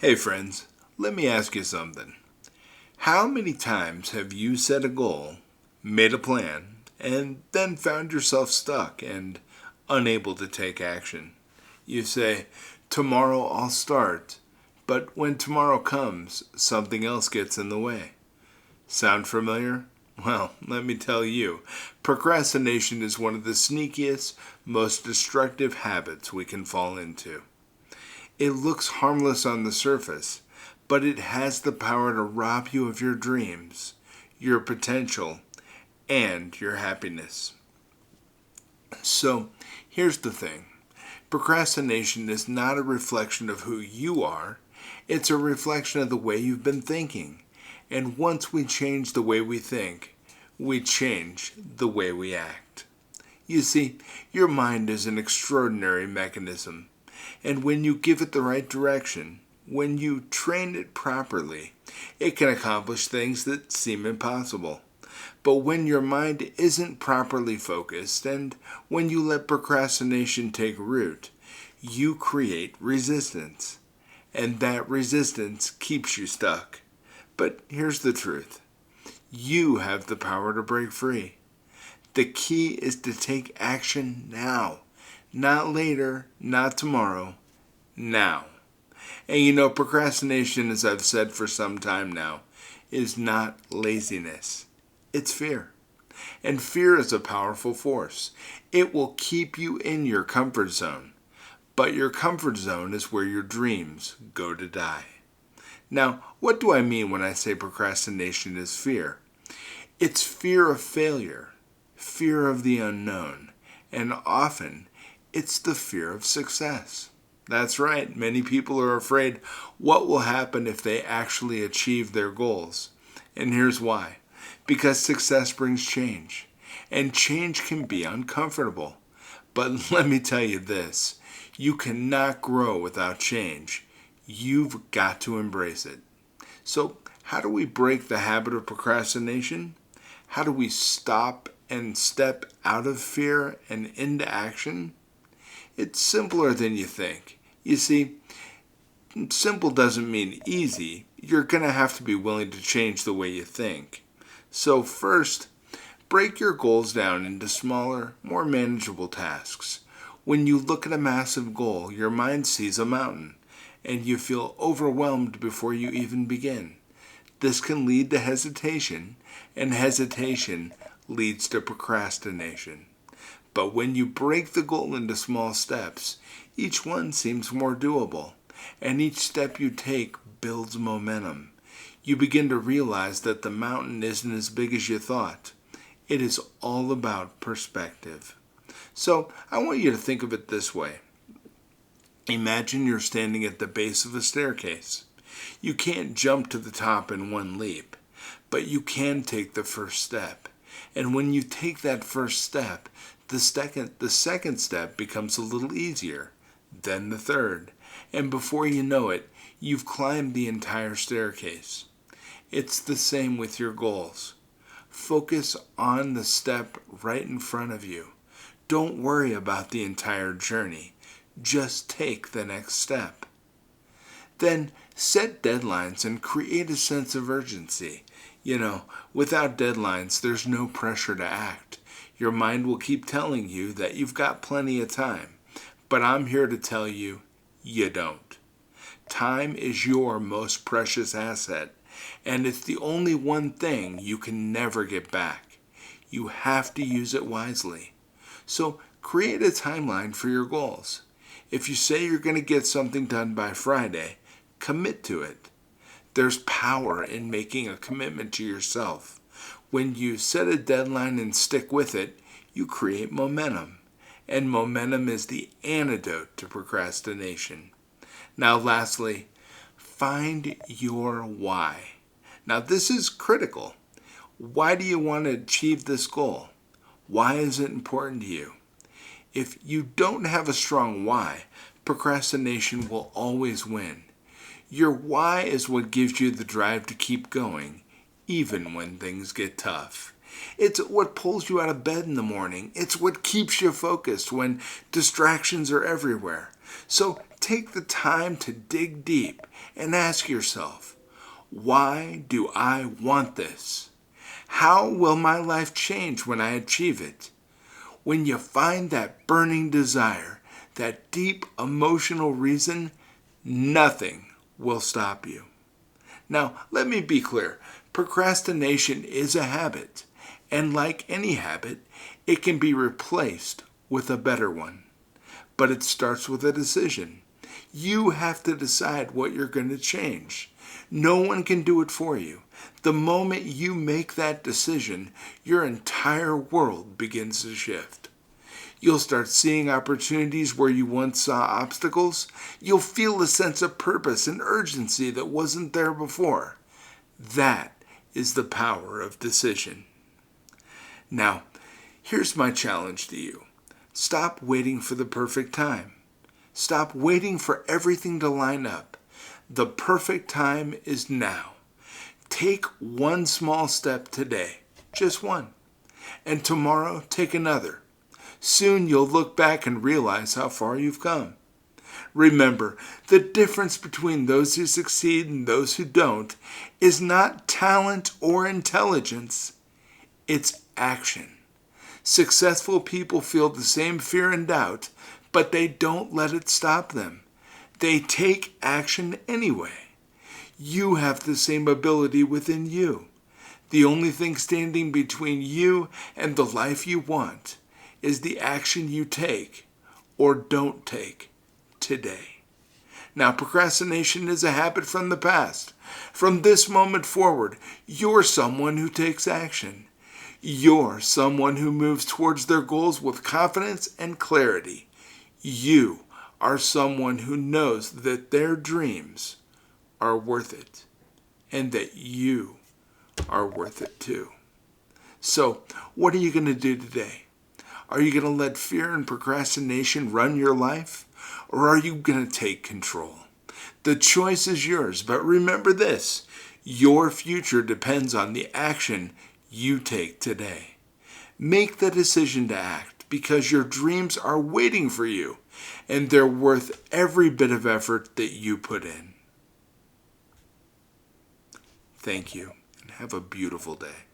Hey friends, let me ask you something. How many times have you set a goal, made a plan, and then found yourself stuck and unable to take action? You say, tomorrow I'll start, but when tomorrow comes, something else gets in the way. Sound familiar? Well, let me tell you, procrastination is one of the sneakiest, most destructive habits we can fall into. It looks harmless on the surface, but it has the power to rob you of your dreams, your potential, and your happiness. So, here's the thing. Procrastination is not a reflection of who you are, it's a reflection of the way you've been thinking. And once we change the way we think, we change the way we act. You see, your mind is an extraordinary mechanism. And when you give it the right direction, when you train it properly, it can accomplish things that seem impossible. But when your mind isn't properly focused, and when you let procrastination take root, you create resistance. And that resistance keeps you stuck. But here's the truth. You have the power to break free. The key is to take action now. Not later, not tomorrow, now. And you know, procrastination, as I've said for some time now, is not laziness. It's fear. And fear is a powerful force. It will keep you in your comfort zone. But your comfort zone is where your dreams go to die. Now, what do I mean when I say procrastination is fear? It's fear of failure, fear of the unknown, and often it's the fear of success. That's right, many people are afraid what will happen if they actually achieve their goals. And here's why. Because success brings change, and change can be uncomfortable. But let me tell you this, you cannot grow without change. You've got to embrace it. So, how do we break the habit of procrastination? How do we stop and step out of fear and into action? It's simpler than you think. You see, simple doesn't mean easy. You're going to have to be willing to change the way you think. So first, break your goals down into smaller, more manageable tasks. When you look at a massive goal, your mind sees a mountain, and you feel overwhelmed before you even begin. This can lead to hesitation, and hesitation leads to procrastination. But when you break the goal into small steps, each one seems more doable, and each step you take builds momentum. You begin to realize that the mountain isn't as big as you thought. It is all about perspective. So I want you to think of it this way. Imagine you're standing at the base of a staircase. You can't jump to the top in one leap, but you can take the first step. And when you take that first step, the second step becomes a little easier, then the third, and before you know it, you've climbed the entire staircase. It's the same with your goals. Focus on the step right in front of you. Don't worry about the entire journey. Just take the next step. Then set deadlines and create a sense of urgency. You know, without deadlines, there's no pressure to act. Your mind will keep telling you that you've got plenty of time. But I'm here to tell you, you don't. Time is your most precious asset, and it's the only one thing you can never get back. You have to use it wisely. So create a timeline for your goals. If you say you're going to get something done by Friday, commit to it. There's power in making a commitment to yourself. When you set a deadline and stick with it, you create momentum. And momentum is the antidote to procrastination. Now lastly, find your why. Now this is critical. Why do you want to achieve this goal? Why is it important to you? If you don't have a strong why, procrastination will always win. Your why is what gives you the drive to keep going, even when things get tough. It's what pulls you out of bed in the morning. It's what keeps you focused when distractions are everywhere. So take the time to dig deep and ask yourself, why do I want this? How will my life change when I achieve it? When you find that burning desire, that deep emotional reason, nothing will stop you. Now, let me be clear. Procrastination is a habit, and like any habit, it can be replaced with a better one. But it starts with a decision. You have to decide what you're going to change. No one can do it for you. The moment you make that decision, your entire world begins to shift. You'll start seeing opportunities where you once saw obstacles. You'll feel a sense of purpose and urgency that wasn't there before. That is the power of decision. Now, here's my challenge to you. Stop waiting for the perfect time. Stop waiting for everything to line up. The perfect time is now. Take one small step today, just one, and tomorrow take another. Soon you'll look back and realize how far you've come. Remember, the difference between those who succeed and those who don't is not talent or intelligence, it's action. Successful people feel the same fear and doubt, but they don't let it stop them. They take action anyway. You have the same ability within you. The only thing standing between you and the life you want is the action you take or don't take today. Now, procrastination is a habit from the past. From this moment forward, you're someone who takes action. You're someone who moves towards their goals with confidence and clarity. You are someone who knows that their dreams are worth it and that you are worth it too. So, what are you going to do today? Are you going to let fear and procrastination run your life? Or are you going to take control? The choice is yours, but remember this: your future depends on the action you take today. Make the decision to act because your dreams are waiting for you and they're worth every bit of effort that you put in. Thank you and have a beautiful day.